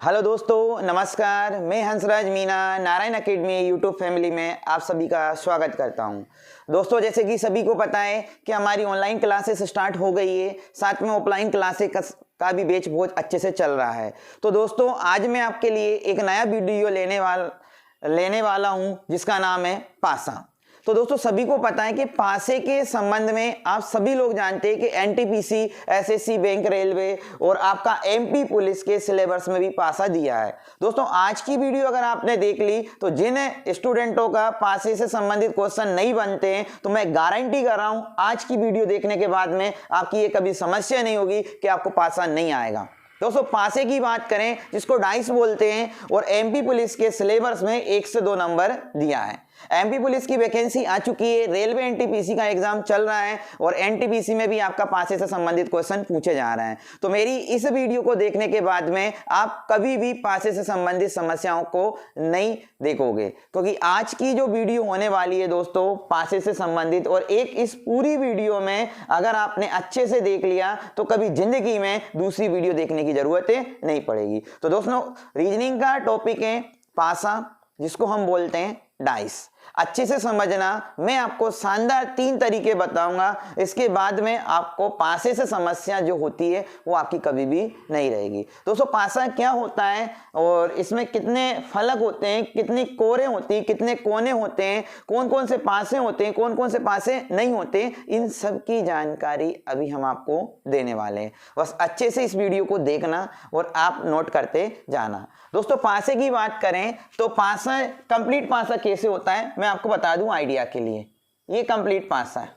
Hello दोस्तों, नमस्कार। मैं Hansraj Meena Narayan academy YouTube family में आप सभी का स्वागत करता हूं। दोस्तों, जैसे कि सभी को पता है कि हमारी ऑनलाइन क्लासेस स्टार्ट हो गई है, साथ में ऑफलाइन क्लासेस का भी बैच बहुत अच्छे से चल रहा है। तो दोस्तों, आज मैं आपके लिए एक नया वीडियो लेने वाला हूं जिसका नाम है पासा। तो दोस्तों, सभी को पता है कि पासे के संबंध में आप सभी लोग जानते हैं कि एनटीपीसी, एसएससी, बैंक, रेलवे और आपका एमपी पुलिस के सिलेबस में भी पासा दिया है। दोस्तों, आज की वीडियो अगर आपने देख ली तो जिन स्टूडेंटों का पासे से संबंधित क्वेश्चन नहीं बनते हैं तो मैं गारंटी कर रहा हूं आज की वीडियो देखने के बाद में आपकी ये कभी समस्या नहीं होगी कि आपको पासा नहीं आएगा। दोस्तों, पासे की बात करें जिसको डाइस बोलते हैं और एमपी पुलिस के सिलेबस में 1 से 2 नंबर दिया है। एमपी पुलिस की वैकेंसी आ चुकी है, रेलवे एनटीपीसी का एग्जाम चल रहा है और एनटीपीसी में भी आपका पासे से संबंधित क्वेश्चन पूछे जा रहे हैं। तो मेरी इस वीडियो को देखने के बाद में आप कभी भी पासे से संबंधित समस्याओं को नहीं देखोगे, क्योंकि आज की जो वीडियो होने वाली है दोस्तों पासे से संबंधित, और इस पूरी वीडियो में अगर आपने अच्छे से देख लिया तो कभी जिंदगी में दूसरी वीडियो देखने की जरूरत नहीं पड़ेगी। तो दोस्तों, रीजनिंग का टॉपिक है पासा, जिसको हम बोलते हैं डाइस। अच्छे से समझना, मैं आपको शानदार 3 तरीके बताऊंगा, इसके बाद में आपको पासे से समस्या जो होती है वो आपकी कभी भी नहीं रहेगी। दोस्तों, पासा क्या होता है और इसमें कितने फलक होते हैं, कितनी कोरें होती हैं, कितने कोने होते हैं, कौन कौन से पासे होते हैं, कौन कौन से पासे नहीं होते, इन सब की जानकारी अभी हम आपको देने वाले हैं। बस अच्छे से इस वीडियो को देखना और आप नोट करते जाना। दोस्तों, पासे की बात करें तो पासा, कंप्लीट पासा कैसे होता है मैं आपको बता दूं आइडिया के लिए। ये कंप्लीट पासा है।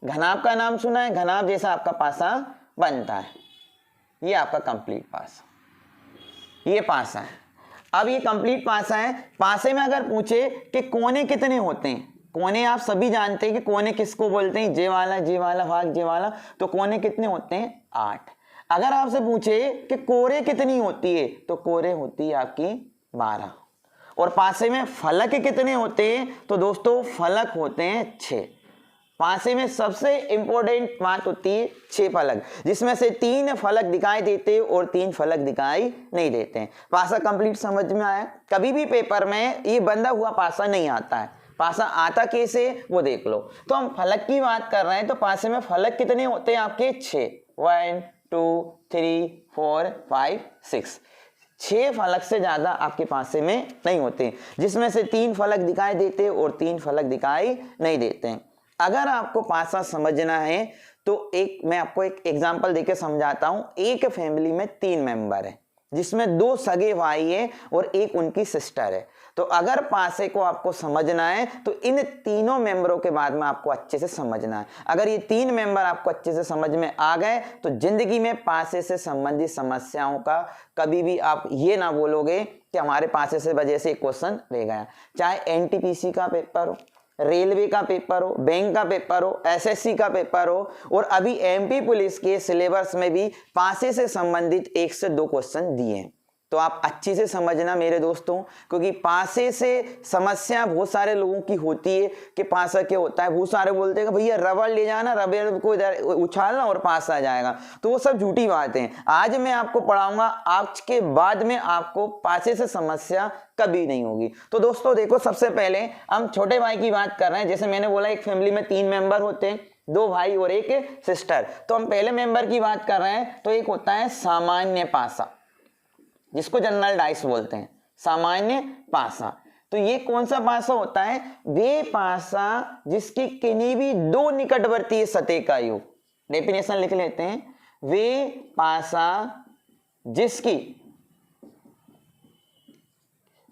घनाभ का नाम सुना है, घनाभ जैसा आपका पासा बनता है, ये आपका कंप्लीट पासा, ये पासा है। अब ये कंप्लीट पासा है। पासे में अगर पूछे कि कोने कितने होते हैं, कोने आप सभी जानते हैं कि कोने किसको बोलते हैं, जे वाला, जे वाला, भाग जे वाला। तो कोने कितने होते हैं? 8। अगर आपसे पूछे कि कोरे कितनी होती है तो कोरे होती है आपकी 12। और पासे में फलक कितने होते हैं तो दोस्तों फलक होते हैं 6। पासे में सबसे इंपॉर्टेंट बात होती है 6 फलक, जिसमें से 3 फलक दिखाई देते और 3 फलक दिखाई नहीं देते हैं। पासा कंप्लीट समझ में आया? कभी भी पेपर में ये बंधा हुआ पासा नहीं आता है। पासा आता कैसे वो देख लो। तो हम फलक की बात कर रहे हैं तो पासे में फलक कितने होते हैं आपके? 6। 1 2 3 4 5 6। 6 फलक से ज्यादा आपके पासे में नहीं होते, जिसमें से 3 फलक दिखाई देते और 3 फलक दिखाई नहीं देते हैं। अगर आपको पासा समझना है तो मैं आपको एक एग्जांपल देके समझाता हूं। एक फैमिली में 3 मेंबर है, जिसमें 2 सगे भाई है और एक उनकी सिस्टर है। तो अगर पासे को आपको समझना है तो इन तीनों मेंबरों के बाद में आपको अच्छे से समझना है। अगर ये 3 मेंबर आपको अच्छे से समझ में आ गए तो जिंदगी में पासे से संबंधित समस्याओं का कभी भी आप ये ना बोलोगे कि हमारे पासे से वजह से क्वेश्चन रह गया। चाहे एनटीपीसी का पेपर हो, रेलवे का पेपर हो, बैंक का पेपर हो, एसएससी का पेपर हो, और अभी एमपी पुलिस के सिलेबस में भी पासे से संबंधित 1 से 2 क्वेश्चन दिए हैं। तो आप अच्छे से समझना मेरे दोस्तों, क्योंकि पासे से समस्या बहुत सारे लोगों की होती है कि पासा क्या होता है। बहुत सारे बोलते हैं कि भैया रबड़ ले जाना, रबड़ को इधर उछालना और पासा आ जाएगा। तो वो सब झूठी बातें हैं। आज मैं आपको पढ़ाऊंगा, आज के बाद में आपको पासे से समस्या कभी नहीं होगी। तो दोस्तों देखो, सबसे पहले हम छोटे भाई की बात कर रहे हैं। जैसे मैंने बोला एक फैमिली में 3 मेंबर होते हैं, 2 भाई और एक सिस्टर। तो हम पहले मेंबर की बात कर रहे हैं तो एक होता है सामान्य पासा, जिसको जनरल डाइस बोलते हैं, सामान्य पासा। तो ये कौन सा पासा होता है? वे पासा जिसकी किन्हीं भी 2 निकटवर्तीय सतह का योग। डेफिनेशन लिख लेते हैं। वे पासा जिसकी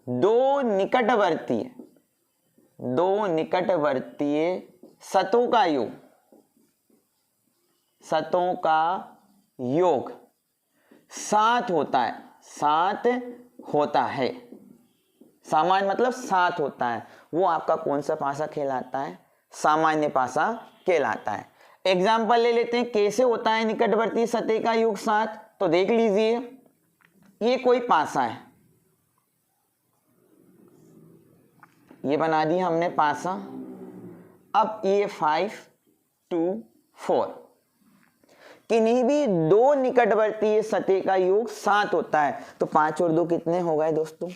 2 निकटवर्तीय सतहों का योग, सतहों का योग 7 होता है, 7 होता है। सामान्य मतलब 7 होता है, वो आपका कौन सा पासा कहलाता है? सामान्य पासा कहलाता है। एग्जाम्पल ले लेते हैं, कैसे होता है निकटवर्ती सतह का योग 7। तो देख लीजिए, ये कोई पासा है, ये बना दिया हमने पासा। अब ये 5 2 4 किन्हीं भी दो निकटवर्तीय सतह का योग 7 होता है। तो 5 और 2 कितने हो गए दोस्तों?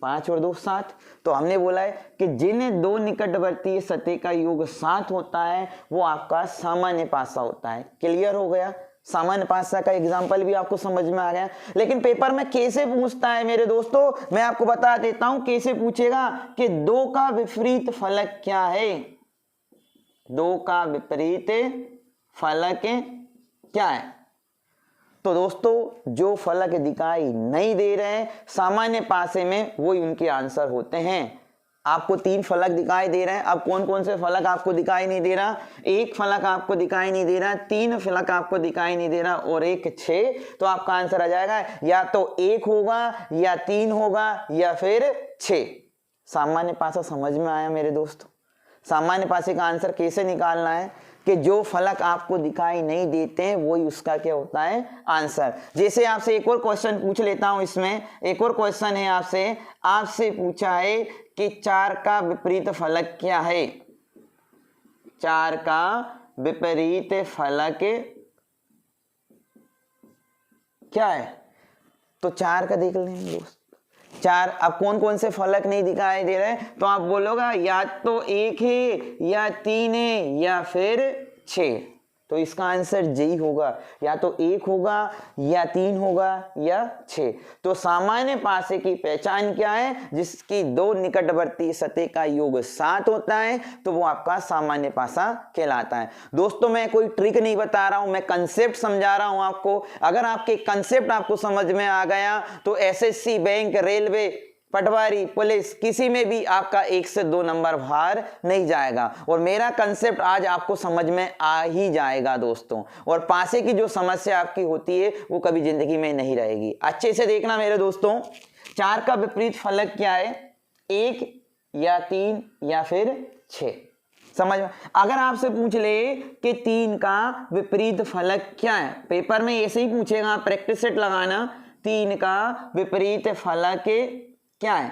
5 और 2 7। तो हमने बोला है कि जिन दो निकटवर्तीय सतह का योग 7 होता है वो आपका सामान्य पासा होता है। क्लियर हो गया? सामान्य पासा का एग्जाम्पल भी आपको समझ में आ गया। लेकिन पेपर में कैसे पूछता है मेरे दोस्तों, मैं आपको बता देता हूं कैसे पूछेगा कि 2 का विपरीत फलक क्या है। 2 का विपरीत फलक क्या है? तो दोस्तों जो फलक दिखाई नहीं दे रहे हैं सामान्य पासे में वही उनके आंसर होते हैं। आपको 3 फलक दिखाई दे रहे हैं। अब कौन कौन से फलक आपको दिखाई नहीं दे रहा? 1 फलक आपको दिखाई नहीं दे रहा, 3 फलक आपको दिखाई नहीं दे रहा और 1 6। तो आपका आंसर आ जाएगा या तो 1 होगा या 3 होगा या फिर 6। सामान्य पासा समझ में आया मेरे दोस्तों? सामान्य पासे का आंसर कैसे निकालना है कि जो फलक आपको दिखाई नहीं देते हैं वही उसका क्या होता है? आंसर। जैसे आपसे एक और क्वेश्चन पूछ लेता हूं। इसमें एक और क्वेश्चन है आपसे पूछा है कि 4 का विपरीत फलक क्या है? 4 का विपरीत फलक क्या है? तो 4 का देख लेंगे दोस्त। 4 अब कौन कौन से फलक नहीं दिखाई दे रहे हैं? तो आप बोलोगा या तो 1 है या 3 है या फिर 6। तो इसका आंसर जी होगा, या तो 1 होगा या 3 होगा या 6। तो सामान्य पासे की पहचान क्या है? जिसकी दो निकटवर्ती सतह का योग 7 होता है तो वो आपका सामान्य पासा कहलाता है। दोस्तों मैं कोई ट्रिक नहीं बता रहा हूं, मैं कंसेप्ट समझा रहा हूं आपको। अगर आपके कंसेप्ट आपको समझ में आ गया तो एसएससी, बैंक, रेलवे, पटवारी, पुलिस किसी में भी आपका 1 से 2 नंबर बाहर नहीं जाएगा। और मेरा कंसेप्ट आज आपको समझ में आ ही जाएगा दोस्तों। और पासे की जो समस्या आपकी होती है वो कभी जिंदगी में नहीं रहेगी। अच्छे से देखना मेरे दोस्तों, 4 का विपरीत फलक क्या है? 1 या 3 या फिर 6। समझ में? अगर आपसे पूछ ले कि 3 का विपरीत फलक क्या है, पेपर में ऐसे ही पूछेगा, प्रैक्टिस सेट लगाना। 3 का विपरीत फलक क्या है?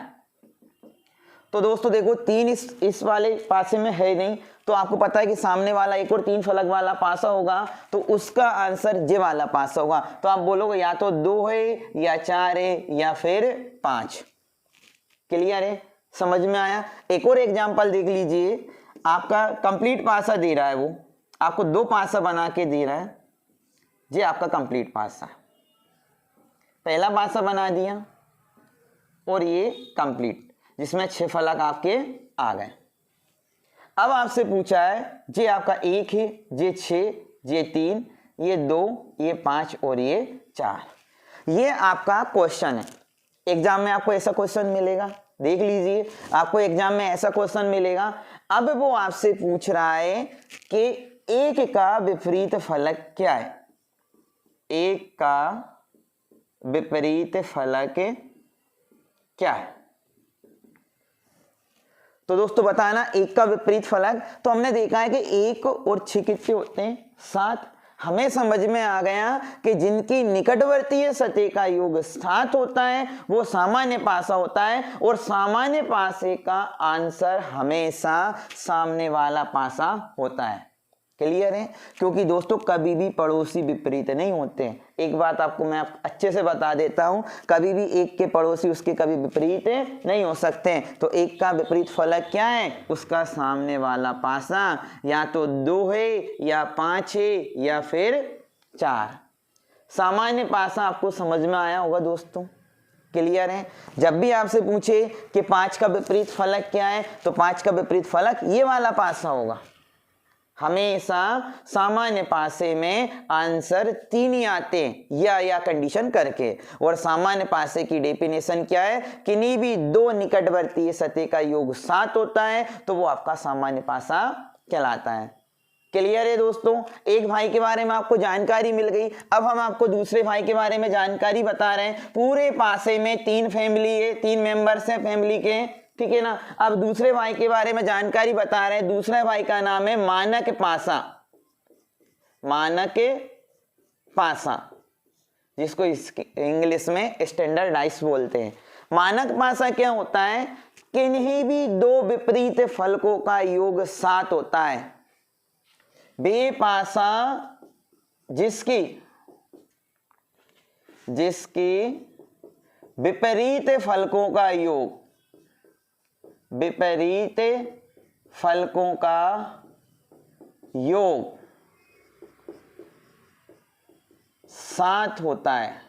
तो दोस्तों देखो 3 इस वाले पासे में है नहीं, तो आपको पता है कि सामने वाला एक और 3 फलक वाला पासा होगा तो उसका आंसर जे वाला पासा होगा। तो आप बोलोगे या तो 2 है या 4 है या फिर 5। क्लियर है? समझ में आया? एक और एग्जांपल देख लीजिए। आपका कंप्लीट पासा दे रहा है, वो आपको 2 पासा बना के दे रहा है। ये आपका कंप्लीट पासा, पहला पासा बना दिया और ये कंप्लीट जिसमें 6 फलक आपके आ गए। अब आपसे पूछा है जे आपका 1 है, जे 6, जे 3, ये 2, ये 5 और ये 4। ये आपका क्वेश्चन है। एग्जाम में आपको ऐसा क्वेश्चन मिलेगा, देख लीजिए, आपको एग्जाम में ऐसा क्वेश्चन मिलेगा। अब वो आपसे पूछ रहा है कि 1 का विपरीत फलक क्या है? 1 का विपरीत फलक क्या है? तो दोस्तों बताना 1 का विपरीत फलक। तो हमने देखा है कि 1 और 6 कितने होते हैं? 7। हमें समझ में आ गया कि जिनकी निकटवर्तीय सतह का योग 7 होता है वो सामान्य पासा होता है। और सामान्य पासे का आंसर हमेशा सामने वाला पासा होता है। क्लियर है? क्योंकि दोस्तों कभी भी पड़ोसी विपरीत नहीं होते। एक बात आपको मैं अच्छे से बता देता हूं, कभी भी 1 के पड़ोसी उसके कभी विपरीत नहीं हो सकते। तो 1 का विपरीत फलक क्या है? उसका सामने वाला पासा या तो 2 है या 5 है या फिर 4। सामान्य पासा आपको समझ में आया होगा दोस्तों। क्लियर है? जब भी आपसे पूछे कि 5 का विपरीत फलक क्या है तो 5 का विपरीत फलक ये वाला पासा होगा। हमेशा सामान्य पासे में आंसर 3 ही आते हैं या कंडीशन करके। और सामान्य पासे की डेफिनेशन क्या है? किन्हीं भी 2 निकटवर्तीय सतह का योग 7 होता है तो वो आपका सामान्य पासा कहलाता है। क्लियर है दोस्तों? एक भाई के बारे में आपको जानकारी मिल गई। अब हम आपको दूसरे भाई के बारे में जानकारी बता रहे हैं। पूरे पासे में 3 फैमिली है, 3 मेंबर्स हैं फैमिली के, ठीक है ना। अब दूसरे भाई के बारे में जानकारी बता रहे हैं। दूसरे भाई का नाम है मानक पासा। मानक पासा, जिसको इंग्लिश में स्टैंडर्डाइज बोलते हैं। मानक पासा क्या होता है? किन्हीं भी 2 विपरीत फलकों का योग 7 होता है। वे पासा जिसकी विपरीत फलकों का योग, विपरीत फलकों का योग 7 होता है,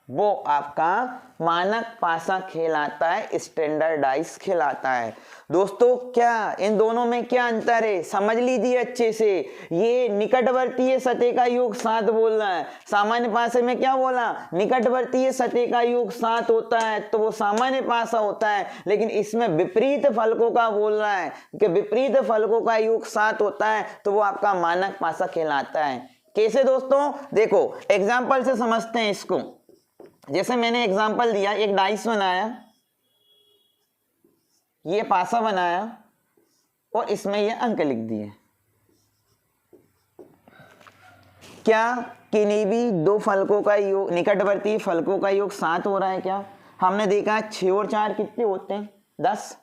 वो आपका मानक पासा कहलाता है, स्टैंडर्डाइज कहलाता है। दोस्तों क्या इन दोनों में क्या अंतर है, समझ लीजिए अच्छे से। ये निकटवर्तीय सतह का योग 7 बोल रहा है, सामान्य पासे में क्या बोला, निकटवर्तीय सतह का योग 7 होता है, तो वो सामान्य पासा होता है। लेकिन इसमें विपरीत फलकों का बोल रहा है कि विपरीत फलकों का योग 7 होता है, तो वो आपका मानक पासा कहलाता है। कैसे दोस्तों, देखो एग्जाम्पल से समझते हैं इसको। जैसे मैंने एग्जाम्पल दिया, एक डाइस बनाया, ये पासा बनाया और इसमें ये अंक लिख दिए। क्या किन्हीं भी दो फलकों का योग, निकटवर्ती फलकों का योग 7 हो रहा है क्या? हमने देखा 6 और 4 कितने होते हैं, 10।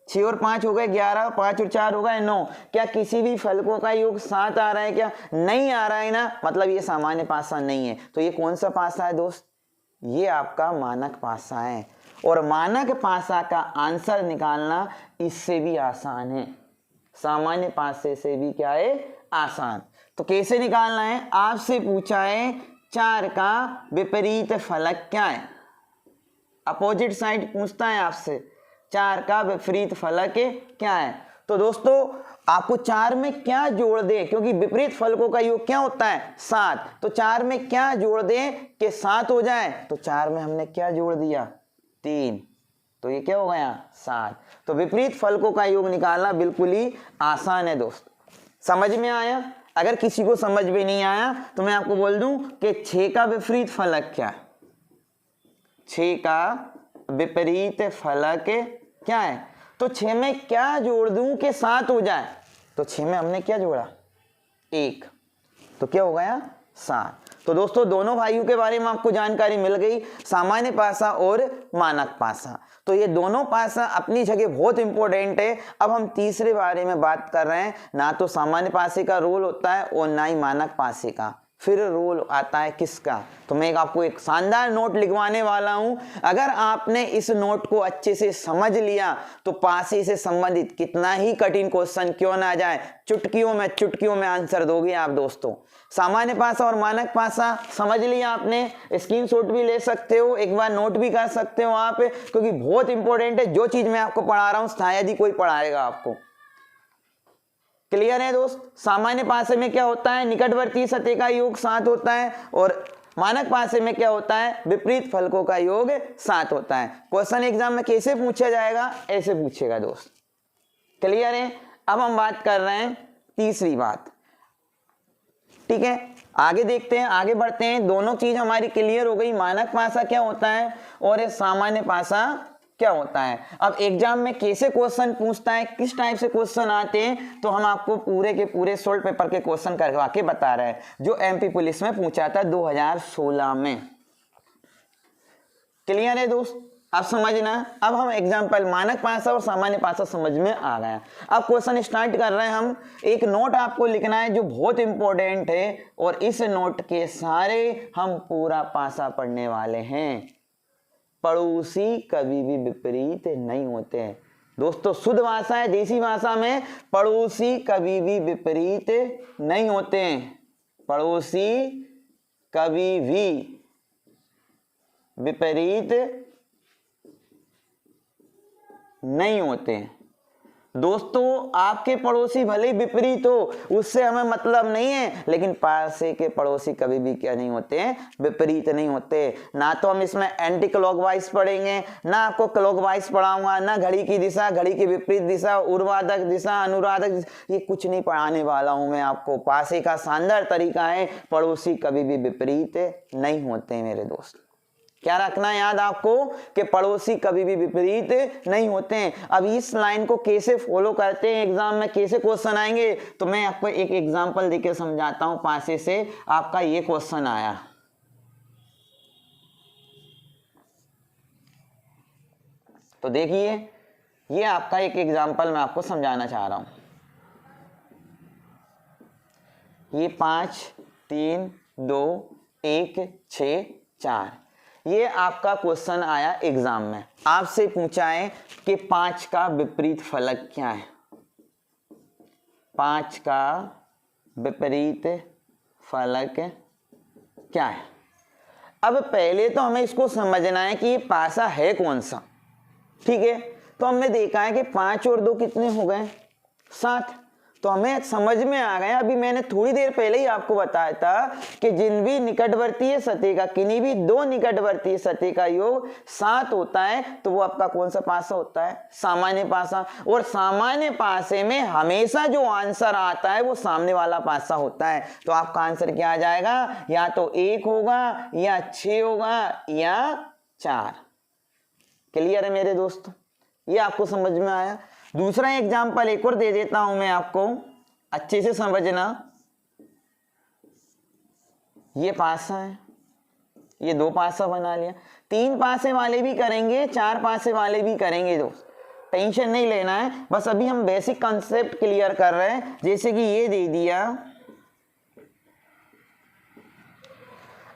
6 और 5 हो गए 11, 5 और 4 हो गए 9। क्या किसी भी फलकों का योग 7 आ रहा है क्या? नहीं आ रहा है ना, मतलब ये सामान्य पासा नहीं है। तो ये कौन सा पासा है दोस्त? ये आपका मानक पासा है। और मानक पासा का आंसर निकालना इससे भी आसान है, सामान्य पासे से भी क्या है, आसान। तो कैसे निकालना है, आपसे पूछा है 4 का विपरीत फलक क्या है, अपोजिट साइड पूछता है आपसे 4 का विपरीत फलक क्या है। तो दोस्तों आपको 4 में क्या जोड़ दे, क्योंकि विपरीत फलकों का योग क्या होता है, 7। तो 4 में क्या जोड़ दे कि 7 हो जाए, तो 4 में हमने क्या जोड़ दिया, 3, तो ये क्या हो गया, 7। तो विपरीत फलकों का योग निकालना बिल्कुल ही आसान है दोस्त। समझ में आया? अगर किसी को समझ में नहीं आया तो मैं आपको बोल दूं कि 6 का विपरीत फलक क्या है, 6 का विपरीत फलक क्या है। तो 6 में क्या जोड़ दूं कि 7 हो जाए, तो 6 में हमने क्या जोड़ा, 1, तो क्या हो गया, 7। तो दोस्तों दोनों भाइयों के बारे में आपको जानकारी मिल गई, सामान्य पासा और मानक पासा। तो ये दोनों पासा अपनी जगह बहुत इंपॉर्टेंट है। अब हम तीसरे बारे में बात कर रहे हैं, ना तो सामान्य पासे का रोल होता है और ना ही मानक पासे का, फिर रोल आता है किसका। तो मैं आपको एक शानदार नोट लिखवाने वाला हूं, अगर आपने इस नोट को अच्छे से समझ लिया तो पासे से संबंधित कितना ही कठिन क्वेश्चन क्यों ना जाए, चुटकियों में आंसर दोगे आप दोस्तों। सामान्य पासा और मानक पासा समझ लिया आपने, स्क्रीनशॉट भी ले सकते हो, एक बार नोट भी कर सकते हो आप, क्योंकि बहुत इंपॉर्टेंट है। जो चीज मैं आपको पढ़ा रहा हूं शायद ही कोई पढ़ाएगा आपको। क्लियर है दोस्त? सामान्य पासे में क्या होता है, निकटवर्ती सतह का योग 7 होता है, और मानक पासे में क्या होता है, विपरीत फलकों का योग 7 होता है। क्वेश्चन एग्जाम में कैसे पूछा जाएगा, ऐसे पूछेगा दोस्त। क्लियर है? अब हम बात कर रहे हैं तीसरी बात, ठीक है। आगे देखते हैं, आगे बढ़ते हैं। दोनों चीज हमारी क्लियर हो गई, मानक पासा क्या होता है और सामान्य पासा क्या होता है। अब एग्जाम में कैसे क्वेश्चन पूछता है, किस टाइप से क्वेश्चन आते हैं, तो हम आपको पूरे के पूरे सोल्ड पेपर के क्वेश्चन करवा के बता रहे हैं, जो एमपी पुलिस में पूछा था 2016 में। क्लियर है दोस्त? अब समझना। अब हम एग्जाम्पल मानक पासा और सामान्य पासा समझ में आ गया। अब क्वेश्चन स्टार्ट कर रहे हैं हम। एक नोट आपको लिखना है जो बहुत इंपॉर्टेंट है, और इस नोट के सारे हम पूरा पासा पढ़ने वाले हैं। पड़ोसी कभी भी विपरीत नहीं होते हैं दोस्तों, शुद्ध भाषा है, देसी भाषा में पड़ोसी कभी भी विपरीत नहीं होते हैं। पड़ोसी कभी भी विपरीत नहीं होते हैं दोस्तों। आपके पड़ोसी भले ही विपरीत हो, उससे हमें मतलब नहीं है, लेकिन पासे के पड़ोसी कभी भी क्या नहीं होते हैं, विपरीत नहीं होते। ना तो हम इसमें एंटी क्लॉकवाइज पढ़ेंगे, ना आपको क्लॉकवाइज पढ़ाऊंगा, ना घड़ी की दिशा, घड़ी की विपरीत दिशा, ऊर्ध्वाधर दिशा, अनुराधक दिशा, ये कुछ नहीं पढ़ाने वाला हूं मैं आपको। पासे का शानदार तरीका है, पड़ोसी कभी भी विपरीत नहीं होते मेरे दोस्त। क्या रखना याद आपको कि पड़ोसी कभी भी विपरीत नहीं होते हैं। अब इस लाइन को कैसे फॉलो करते हैं, एग्जाम में कैसे क्वेश्चन आएंगे, तो मैं आपको एक एग्जांपल देके समझाता हूं। पासे से आपका ये क्वेश्चन आया, तो देखिए ये आपका एक एग्जांपल मैं आपको समझाना चाह रहा हूं। ये 5 3 2 1 6 4। ये आपका क्वेश्चन आया एग्जाम में, आपसे पूछा है कि 5 का विपरीत फलक क्या है। 5 का विपरीत फलक क्या है। अब पहले तो हमें इसको समझना है कि ये पासा है कौन सा। ठीक है, तो हमने देखा है कि 5 और 2 कितने हो गए, 7। तो हमें समझ में आ गया। अभी मैंने थोड़ी देर पहले ही आपको बताया था कि जिन भी निकटवर्तीय सतह का, किन्हीं भी 2 निकटवर्तीय सतह का योग 7 होता है तो वो आपका कौन सा पासा होता है, सामान्य पासा। और सामान्य पासे में हमेशा जो आंसर आता है वो सामने वाला पासा होता है। तो आपका आंसर क्या आ जाएगा, या तो 1 होगा या 6 होगा या 4। क्लियर है मेरे दोस्तों, ये आपको समझ में आया। दूसरा एग्जाम्पल एक और दे देता हूं मैं आपको, अच्छे से समझना। ये पासा है, ये 2 पासा बना लिया। 3 पासे वाले भी करेंगे, 4 पासे वाले भी करेंगे दोस्त, टेंशन नहीं लेना है। बस अभी हम बेसिक कंसेप्ट क्लियर कर रहे हैं। जैसे कि ये दे दिया,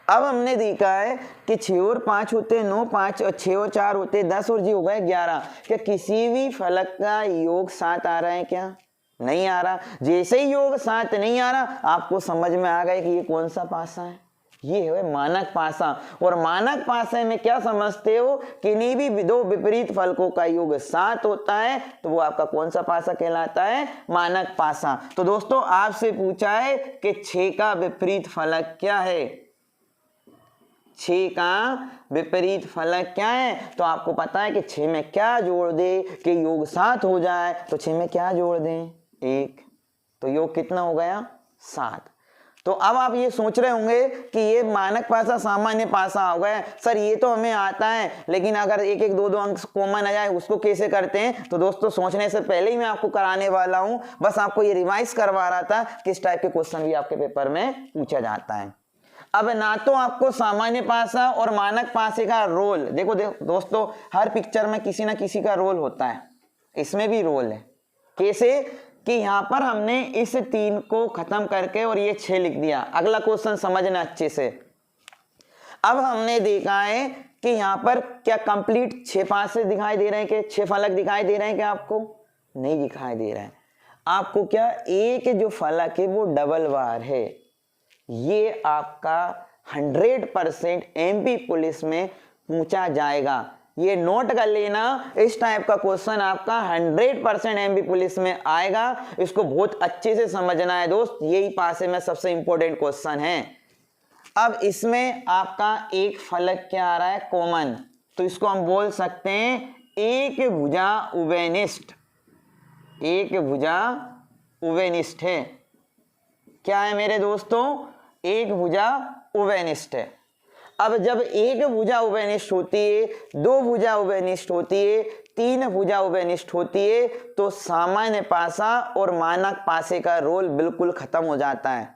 अब हमने देखा है कि 6 और 5 होते 9, 5 और 6 और 4 होते 10 और जी हो गए 11। क्या किसी भी फलक का योग 7 आ रहा है क्या, नहीं आ रहा। जैसे ही योग 7 नहीं आ रहा, आपको समझ में आ गया कि ये कौन सा पासा है, ये है मानक पासा। और मानक पासे में क्या समझते हो, किन्हीं भी 2 विपरीत फलकों का योग 7 होता है तो वो आपका कौन सा पासा कहलाता है, मानक पासा। तो दोस्तों आपसे पूछा है कि 6 का विपरीत फलक क्या है, 6 का विपरीत फलक क्या है। तो आपको पता है कि 6 में क्या जोड़ दे कि योग 7 हो जाए, तो 6 में क्या जोड़ दें, 1, तो योग कितना हो गया, 7। तो अब आप ये सोच रहे होंगे कि ये मानक पासा सामान्य पासा हो गया। सर ये तो हमें आता है, लेकिन अगर 1 1 2 2 अंक कॉमन आ जाए उसको कैसे करते हैं। तो दोस्तों सोचने से पहले ही मैं आपको कराने वाला हूं, बस आपको ये रिवाइज करवा रहा था किस टाइप के क्वेश्चन भी आपके पेपर में पूछा जाता है। अब ना तो आपको सामान्य पासा और मानक पासे का रोल देखो दोस्तों, हर पिक्चर में किसी ना किसी का रोल होता है, इसमें भी रोल है। कैसे कि यहां पर हमने इस 3 को खत्म करके और ये 6 लिख दिया। अगला क्वेश्चन समझना अच्छे से। अब हमने देखा है कि यहां पर क्या कंप्लीट 6 पासे दिखाई दे रहे हैं, कि 6 फलक दिखाई दे रहे हैं, क्या आपको नहीं दिखाई दे रहा है। आपको क्या एक जो फलक है वो डबल बार है। ये आपका 100% एमपी पुलिस में पूछा जाएगा, ये नोट कर लेना। इस टाइप का क्वेश्चन आपका 100% एमपी पुलिस में आएगा। इसको बहुत अच्छे से समझना है दोस्त, यही पासे में सबसे इंपॉर्टेंट क्वेश्चन है। अब इसमें आपका एक फलक क्या आ रहा है, कॉमन, तो इसको हम बोल सकते हैं एक भुजा उभयनिष्ठ। एक भुजा उभयनिष्ठ है, क्या है मेरे दोस्तों, एक भुजा उभयनिष्ठ है। अब जब एक भुजा उभयनिष्ठ होती है, 2 भुजा उभयनिष्ठ होती है, 3 भुजा उभयनिष्ठ होती है, तो सामान्य पासा और मानक पासे का रोल बिल्कुल खत्म हो जाता है।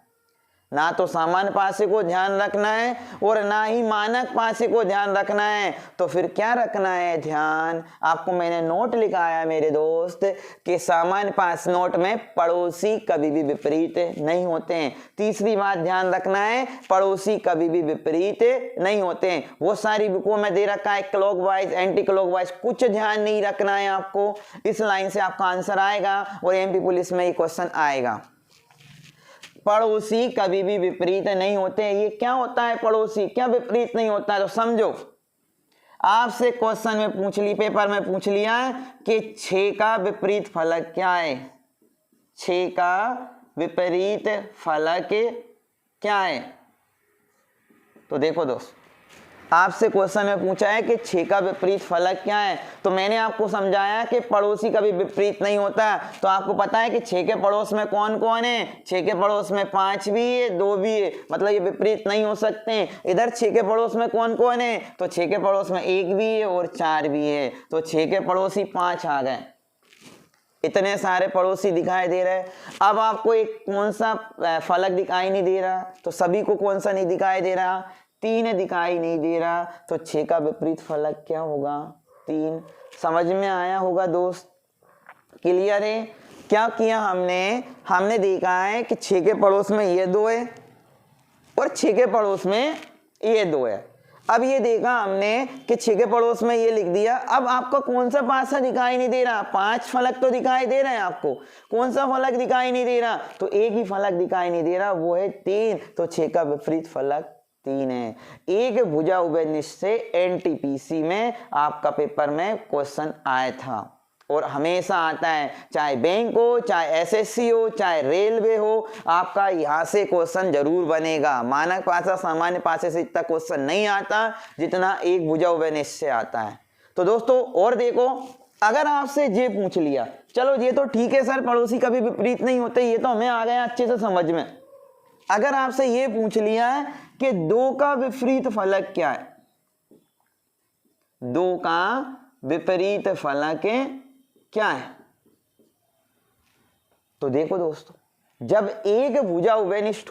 ना तो सामान्य पासे को ध्यान रखना है और ना ही मानक पासे को ध्यान रखना है। तो फिर क्या रखना है ध्यान, आपको मैंने नोट लिखाया मेरे दोस्त कि सामान्य पास नोट में पड़ोसी कभी भी विपरीत नहीं होते हैं। तीसरी बात ध्यान रखना है, पड़ोसी कभी भी विपरीत नहीं होते हैं। वो सारी बुकों में दे रखा है क्लॉकवाइज एंटी क्लॉकवाइज, कुछ ध्यान नहीं रखना है आपको। इस लाइन से आपका आंसर आएगा और एमपी पुलिस में ये क्वेश्चन आएगा। पड़ोसी कभी भी विपरीत नहीं होते हैं। ये क्या होता है पड़ोसी, क्या विपरीत नहीं होता है, तो समझो। आपसे क्वेश्चन में पूछ ली, पेपर में पूछ लिया कि 6 का विपरीत फलक क्या है, 6 का विपरीत फलक क्या है। तो देखो दोस्त, आपसे क्वेश्चन में पूछा है कि 6 का विपरीत फलक क्या है, तो मैंने आपको समझाया कि पड़ोसी कभी विपरीत नहीं होता। तो आपको पता है कि 6 के पड़ोस में कौन कौन है, 6 के पड़ोस में 5 भी है, 2 भी है, मतलब ये विपरीत नहीं हो सकते। इधर 6 के पड़ोस में कौन कौन है, तो 6 के पड़ोस में 1 भी है और 4 भी है, तो 6 के पड़ोसी 5 आ गए। इतने सारे पड़ोसी दिखाई दे रहे हैं। अब आपको एक कौन सा फलक दिखाई नहीं दे रहा, तो सभी को कौन सा नहीं दिखाई दे रहा, 3 दिखाई नहीं दे रहा। तो 6 का विपरीत फलक क्या होगा, 3। समझ में आया होगा दोस्त, क्लियर है। क्या किया हमने देखा है कि 6 के पड़ोस में ये 2 है और 6 के पड़ोस में ये 2 है। अब ये देखा हमने कि 6 के पड़ोस में ये लिख दिया। अब आपको कौन सा पासा दिखाई नहीं दे रहा? 5 फलक तो दिखाई दे रहे हैं आपको, कौन सा फलक दिखाई नहीं दे रहा? तो एक ही फलक दिखाई नहीं दे रहा, वो है 3। तो 6 का विपरीत फलक 3 है। एक भुजा उभयनिष्ठ से एनटीपीसी में आपका पेपर में क्वेश्चन आया था और हमेशा आता है, चाहे बैंक हो, चाहे एसएससी हो, चाहे रेलवे हो, आपका यहाँ से क्वेश्चन जरूर बनेगा। मानक पासा सामान्य पासे से इतना क्वेश्चन नहीं आता जितना एक भुजा उभयनिष्ठ से आता है। तो दोस्तों और देखो, अगर आपसे ये पूछ लिया, चलो ये तो ठीक है सर, पड़ोसी कभी विपरीत नहीं होते, ये तो हमें आ गया अच्छे से समझ में। अगर आपसे ये पूछ लिया है कि 2 का विपरीत फलक क्या है, 2 का विपरीत फलक क्या है, तो देखो दोस्तों, जब एक भुजा उभयनिष्ठ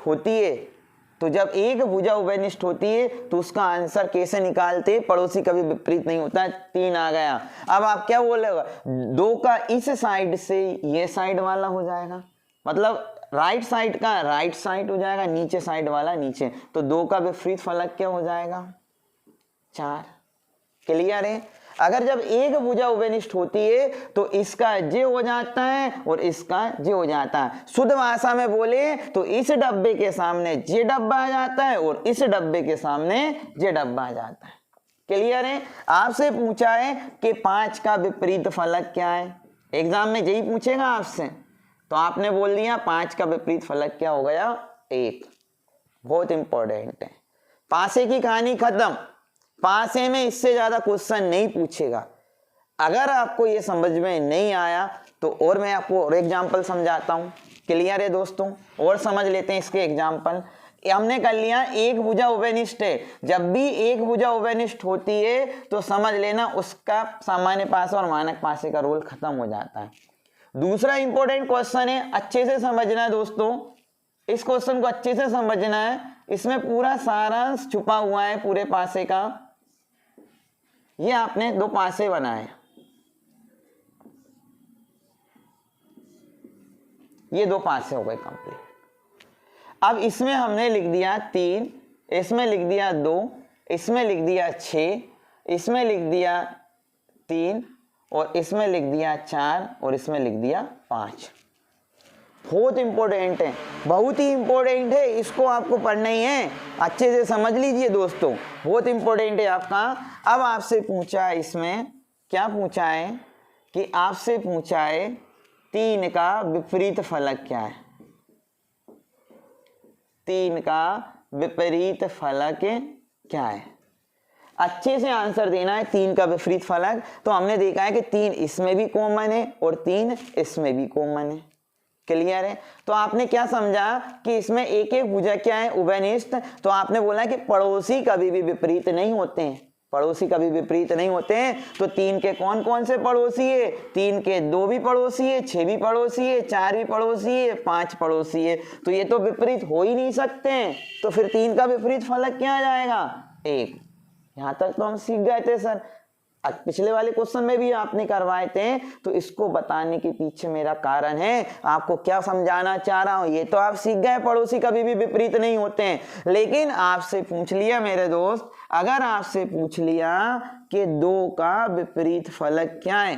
होती है तो उसका आंसर कैसे निकालते? पड़ोसी कभी विपरीत नहीं होता है, 3 आ गया। अब आप क्या बोलेगा? 2 का इस साइड से ये साइड वाला हो जाएगा, मतलब राइट साइड का राइट साइड हो जाएगा, नीचे साइड वाला नीचे। तो 2 का विपरीत फलक क्या हो जाएगा? 4। क्लियर है? अगर जब एक भुजा उभयनिष्ठ होती है तो इसका जे हो जाता है और इसका जे हो जाता है। शुद्ध भाषा में बोले तो इस डब्बे के सामने जे डब्बा आ जाता है और इस डब्बे के सामने जे डब्बा आ जाता है। क्लियर है? आपसे पूछा है कि 5 का विपरीत फलक क्या है, एग्जाम में यही पूछेगा आपसे, तो आपने बोल दिया 5 का विपरीत फलक क्या हो गया? 1। बहुत इंपॉर्टेंट है। पासे की कहानी खत्म, पासे में इससे ज्यादा क्वेश्चन नहीं पूछेगा। अगर आपको ये समझ में नहीं आया तो और मैं आपको और एग्जाम्पल समझाता हूँ। क्लियर है दोस्तों? और समझ लेते हैं इसके एग्जाम्पल। हमने कर लिया एक भुजा उभयनिष्ठ है, जब भी एक भुजा उभयनिष्ठ होती है तो समझ लेना उसका सामान्य पासा और मानक पासे का रोल खत्म हो जाता है। दूसरा इंपॉर्टेंट क्वेश्चन है, अच्छे से समझना है दोस्तों, इस क्वेश्चन को अच्छे से समझना है, इसमें पूरा सारांश छुपा हुआ है पूरे पासे का। ये आपने 2 पासे बनाए, ये 2 पासे हो गए कंप्लीट। अब इसमें हमने लिख दिया 3, इसमें लिख दिया 2, इसमें लिख दिया 6, इसमें लिख दिया 3 और इसमें लिख दिया 4 और इसमें लिख दिया 5। बहुत इंपॉर्टेंट है, बहुत ही इंपॉर्टेंट है, इसको आपको पढ़ना ही है, अच्छे से समझ लीजिए दोस्तों, बहुत इंपॉर्टेंट है आपका। अब आपसे पूछा है, इसमें क्या पूछा है कि आपसे पूछा है 3 का विपरीत फलक क्या है, 3 का विपरीत फलक क्या है। अच्छे से आंसर देना है 3 का विपरीत फलक। तो हमने देखा है कि 3 इसमें भी कॉमन है और 3 इसमें भी कॉमन है। क्लियर है? तो आपने क्या समझा कि इसमें एक एक भुजा क्या है? उभयनिष्ठ। तो आपने बोला कि पड़ोसी कभी भी विपरीत नहीं होते हैं, पड़ोसी कभी विपरीत नहीं होते हैं। तो 3 के कौन कौन से पड़ोसी है? 3 के 2 भी पड़ोसी है, 6 भी पड़ोसी है, 4 भी पड़ोसी है, 5 पड़ोसी है। तो ये तो विपरीत हो ही नहीं सकते हैं। तो फिर 3 का विपरीत फलक क्या आ जाएगा? 1। यहां तक तो हम सीख गए थे सर, पिछले वाले क्वेश्चन में भी आपने करवाए थे। तो इसको बताने के पीछे मेरा कारण है, आपको क्या समझाना चाह रहा हूं। ये तो आप सीख गए पड़ोसी कभी भी विपरीत नहीं होते हैं, लेकिन आपसे पूछ लिया मेरे दोस्त, अगर आपसे पूछ लिया कि 2 का विपरीत फलक क्या है,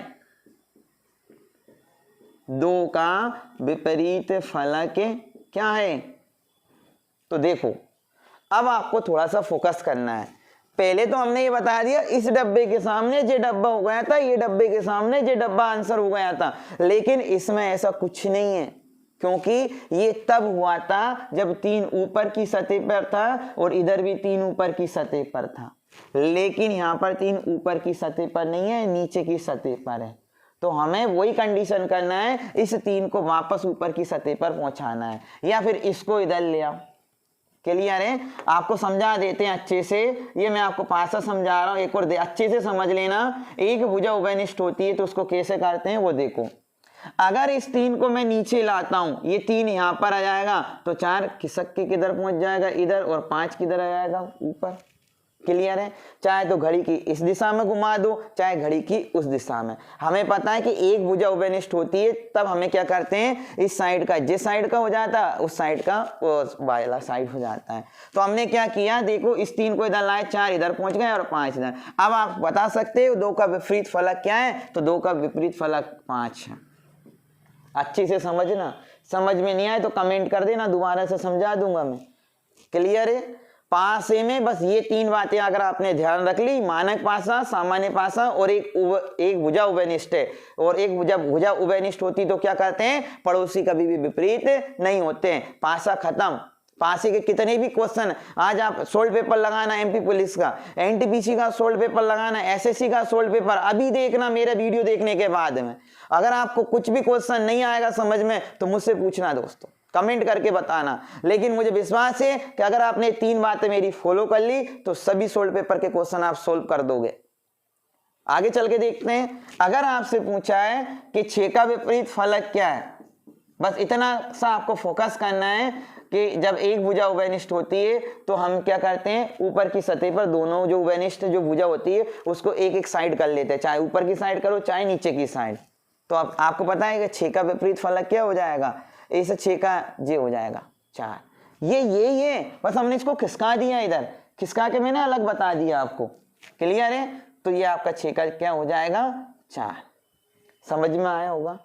2 का विपरीत फलक क्या है, तो देखो अब आपको थोड़ा सा फोकस करना है। पहले तो हमने ये बता दिया इस डब्बे के सामने जे डब्बा हो गया था, ये डब्बे के सामने जे डब्बा आंसर हो गया था, लेकिन इसमें ऐसा कुछ नहीं है, क्योंकि ये तब हुआ था जब 3 ऊपर की सतह पर था और इधर भी 3 ऊपर की सतह पर था। लेकिन यहाँ पर 3 ऊपर की सतह पर नहीं है, नीचे की सतह पर है। तो हमें वही कंडीशन करना है, इस 3 को वापस ऊपर की सतह पर पहुंचाना है, या फिर इसको इधर ले आओ। क्लियर है? आपको समझा देते हैं अच्छे से, ये मैं आपको पासा समझा रहा हूं, एक और अच्छे से समझ लेना। एक भुजा उभयनिष्ठ होती है तो उसको कैसे करते हैं वो देखो। अगर इस 3 को मैं नीचे लाता हूं, ये 3 यहां पर आ जाएगा, तो 4 खिसक के किधर पहुंच जाएगा? इधर, और 5 किधर आ जाएगा? ऊपर। क्लियर है। चाहे तो घड़ी की इस दिशा में घुमा दो, चाहे घड़ी की उस दिशा में। हमें पता है कि एक भुजा उभयनिष्ठ होती है, तब हमें क्या करते हैं, इस साइड का जिस साइड का हो जाता है उस साइड का उस वाला साइड हो जाता है। तो हमने क्या किया, देखो इस 3 को इधर लाए, 4 इधर पहुंच गए और 5 इधर। अब आप बता सकते हो 2 का विपरीत फलक क्या है, तो 2 का विपरीत फलक 5 है। अच्छी से समझना, समझ में नहीं आए तो कमेंट कर देना, दोबारा से समझा दूंगा मैं। क्लियर है। पासे में बस ये 3 बातें अगर आपने ध्यान रख ली, मानक पासा, सामान्य पासा और एक भुजा उभयनिष्ठ है। और एक भुजा उभयनिष्ठ होती तो क्या कहते हैं, पड़ोसी कभी भी विपरीत नहीं होते हैं। पासा खत्म। पासे के कितने भी क्वेश्चन आज आप सोल्ड पेपर लगाना, एमपी पुलिस का, एनटीपीसी का सोल्ड पेपर लगाना, एसएससी का सोल्ड पेपर अभी देखना मेरा वीडियो देखने के बाद में। अगर आपको कुछ भी क्वेश्चन नहीं आएगा समझ में तो मुझसे पूछना दोस्तों, कमेंट करके बताना। लेकिन मुझे विश्वास है कि अगर आपने 3 बातें मेरी फॉलो कर ली तो सभी सोल्ड पेपर के क्वेश्चन आप सोल्व कर दोगे। आगे चल के देखते हैं। अगर आपसे पूछा है कि 6 का विपरीत फलक क्या है, बस इतना सा आपको फोकस करना है कि जब एक भुजा उभयनिष्ठ होती है तो हम क्या करते हैं, ऊपर की सतह पर दोनों जो उभयनिष्ठ जो भुजा होती है उसको एक एक साइड कर लेते हैं, चाहे ऊपर की साइड करो चाहे नीचे की साइड। तो अब आपको पता है कि 6 का विपरीत फलक क्या हो जाएगा, इसे 6 का जे हो जाएगा 4। ये बस हमने इसको खिसका दिया, इधर खिसका के मैंने अलग बता दिया आपको। क्लियर है। तो ये आपका 6 का क्या हो जाएगा 4। समझ में आया होगा।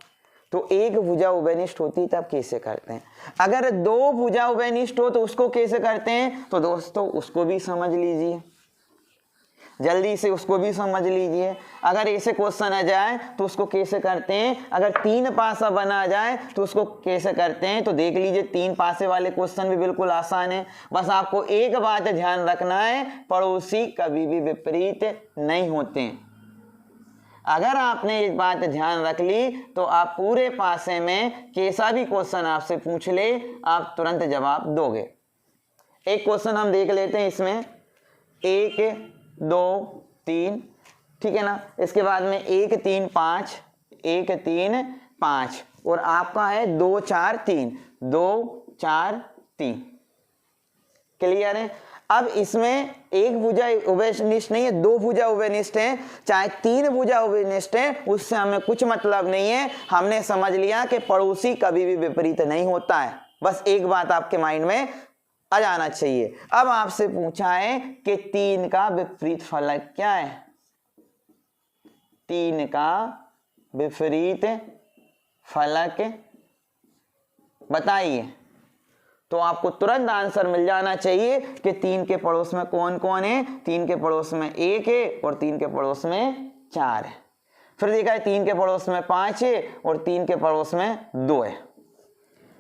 तो एक भुजा उभयनिष्ठ होती तब कैसे करते हैं। अगर 2 भुजा उभयनिष्ठ हो तो उसको कैसे करते हैं, तो दोस्तों उसको भी समझ लीजिए, जल्दी से उसको भी समझ लीजिए। अगर ऐसे क्वेश्चन आ जाए तो उसको कैसे करते हैं, अगर 3 पासा बना जाए तो उसको कैसे करते हैं, तो देख लीजिए 3 पासे वाले क्वेश्चन भी बिल्कुल आसान है। बस आपको एक बात ध्यान रखना है, पड़ोसी कभी भी विपरीत नहीं होते हैं। अगर आपने इस बात ध्यान रख ली तो आप पूरे पासे में कैसा भी क्वेश्चन आपसे पूछ ले आप तुरंत जवाब दोगे। एक क्वेश्चन हम देख लेते हैं इसमें, 1 2 3, ठीक है ना। इसके बाद में 1 3 5, 1 3 5 और आपका है 2 4 3, 2 4 3। क्लियर है। अब इसमें एक भुजा उभयनिष्ठ नहीं है, 2 भुजा उभयनिष्ठ है, चाहे 3 भुजा उभयनिष्ठ है, उससे हमें कुछ मतलब नहीं है। हमने समझ लिया कि पड़ोसी कभी भी विपरीत नहीं होता है। बस एक बात आपके माइंड में आ जाना चाहिए। अब आपसे पूछा है कि 3 का विपरीत फलक क्या है, 3 का विपरीत फलक बताइए। तो आपको तुरंत आंसर मिल जाना चाहिए कि 3 के पड़ोस में कौन कौन है। 3 के पड़ोस में 1 है और 3 के पड़ोस में 4 है। फिर देखा है 3 के पड़ोस में 5 है और 3 के पड़ोस में 2 है।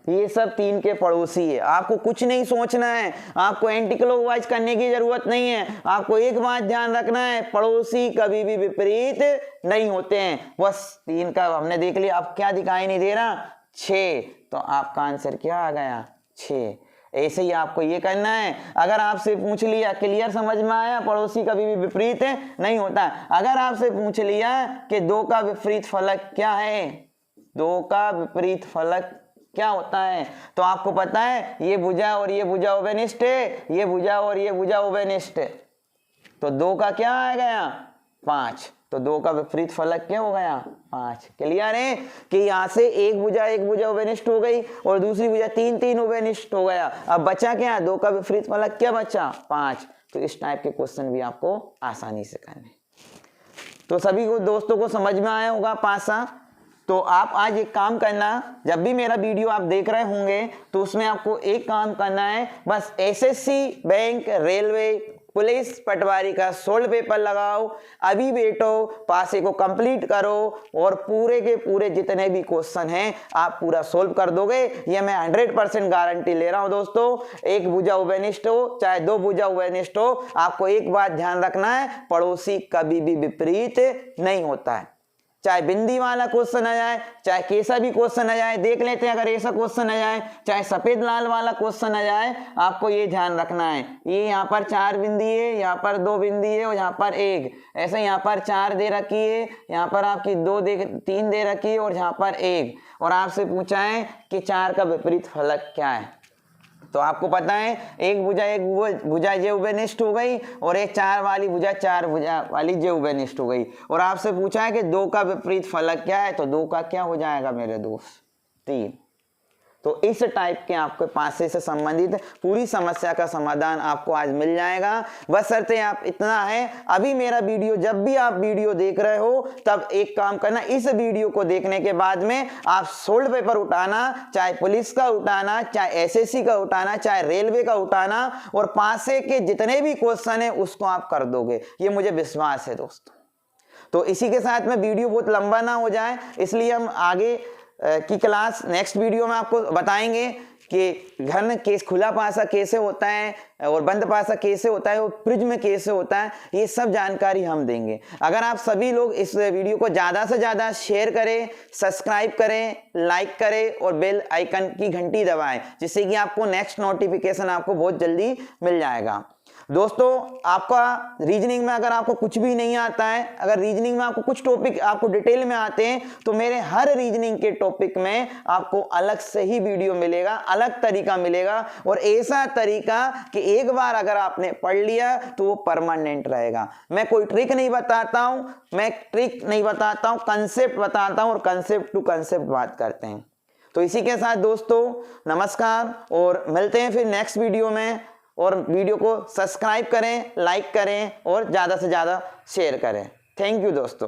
ये सब 3 के पड़ोसी है। आपको कुछ नहीं सोचना है, आपको एंटी क्लॉकवाइज करने की जरूरत नहीं है। आपको एक बात ध्यान रखना है, पड़ोसी कभी भी विपरीत नहीं होते हैं। बस 3 का हमने देख लिया। अब क्या दिखाई नहीं दे रहा, 6। तो आपका आंसर क्या आ गया 6। ऐसे ही आपको ये करना है। अगर आपसे पूछ लिया, क्लियर समझ में आया, पड़ोसी कभी भी विपरीत नहीं होता। अगर आपसे पूछ लिया कि 2 का विपरीत फलक क्या है, 2 का विपरीत फलक क्या होता है, तो आपको पता है ये भुजा और ये भुजा उभयनिष्ठ है, ये भुजा और ये भुजा उभयनिष्ठ है। तो 2 का क्या आ गया 5। तो 2 का विपरीत फलक क्या हो गया 5। क्लियर है कि यहाँ से एक भुजा उभयनिष्ठ हो गई और दूसरी भुजा 3 उभयनिष्ठ हो गया। अब बचा क्या, 2 का विपरीत फलक क्या बचा 5। तो इस टाइप के क्वेश्चन भी आपको आसानी से करने। तो सभी को दोस्तों को समझ में आया होगा पासा। तो आप आज एक काम करना, जब भी मेरा वीडियो आप देख रहे होंगे तो उसमें आपको एक काम करना है, बस एसएससी, बैंक, रेलवे, पुलिस, पटवारी का सोल्ड पेपर लगाओ, अभी बैठो, पासे को कंप्लीट करो और पूरे के पूरे जितने भी क्वेश्चन हैं आप पूरा सोल्व कर दोगे। ये मैं 100% गारंटी ले रहा हूं दोस्तों। एक भुजा उभयनिष्ठ हो चाहे 2 भुजा उभयनिष्ठ हो, आपको एक बात ध्यान रखना है, पड़ोसी कभी भी विपरीत नहीं होता है। चाहे बिंदी वाला क्वेश्चन आ जाए, चाहे कैसा भी क्वेश्चन आ जाए, देख लेते हैं अगर ऐसा क्वेश्चन आ जाए, चाहे सफेद लाल वाला क्वेश्चन आ जाए, आपको ये ध्यान रखना है, ये यहाँ पर 4 बिंदी है, यहाँ पर 2 बिंदी है और यहाँ पर 1। ऐसे यहाँ पर 4 दे रखी है, यहाँ पर आपकी 3 दे रखी है और यहाँ पर 1। और आपसे पूछा है कि 4 का विपरीत फलक क्या है। तो आपको पता है एक भुजा जेवुबेनिष्ठ हो गई और एक 4 वाली भुजा 4 भुजा वाली जेवुबेनिष्ठ हो गई। और आपसे पूछा है कि 2 का विपरीत फलक क्या है, तो 2 का क्या हो जाएगा मेरे दोस्त, 3। तो इस टाइप के आपके पासे से संबंधित पूरी समस्या का समाधान आपको आज मिल जाएगा। बशर्ते आप इतना है, अभी मेरा वीडियो जब भी आप वीडियो देख रहे हो तब एक काम करना, इस वीडियो को देखने के बाद में आप सोल्ड पेपर उठाना, चाहे पुलिस का उठाना, चाहे एसएससी का उठाना, चाहे रेलवे का उठाना, और पासे के जितने भी क्वेश्चन है उसको आप कर दोगे, ये मुझे विश्वास है दोस्तों। तो इसी के साथ में वीडियो बहुत लंबा ना हो जाए, इसलिए हम आगे की क्लास नेक्स्ट वीडियो में आपको बताएंगे कि घन केस खुला पासा कैसे होता है और बंद पासा कैसे होता है और प्रिज्म कैसे होता है, ये सब जानकारी हम देंगे। अगर आप सभी लोग इस वीडियो को ज़्यादा से ज़्यादा शेयर करें, सब्सक्राइब करें, लाइक करें और बेल आइकन की घंटी दबाएं, जिससे कि आपको नेक्स्ट नोटिफिकेशन आपको बहुत जल्दी मिल जाएगा। दोस्तों, आपका रीजनिंग में अगर आपको कुछ भी नहीं आता है, अगर रीजनिंग में आपको कुछ टॉपिक आपको डिटेल में आते हैं, तो मेरे हर रीजनिंग के टॉपिक में आपको अलग से ही वीडियो मिलेगा, अलग तरीका मिलेगा, और ऐसा तरीका कि एक बार अगर आपने पढ़ लिया तो वो परमानेंट रहेगा। मैं कोई ट्रिक नहीं बताता हूं, कंसेप्ट बताता हूं और कंसेप्ट टू कंसेप्ट बात करते हैं। तो इसी के साथ दोस्तों नमस्कार, और मिलते हैं फिर नेक्स्ट वीडियो में। और वीडियो को सब्सक्राइब करें, लाइक करें और ज़्यादा से ज़्यादा शेयर करें। थैंक यू दोस्तों।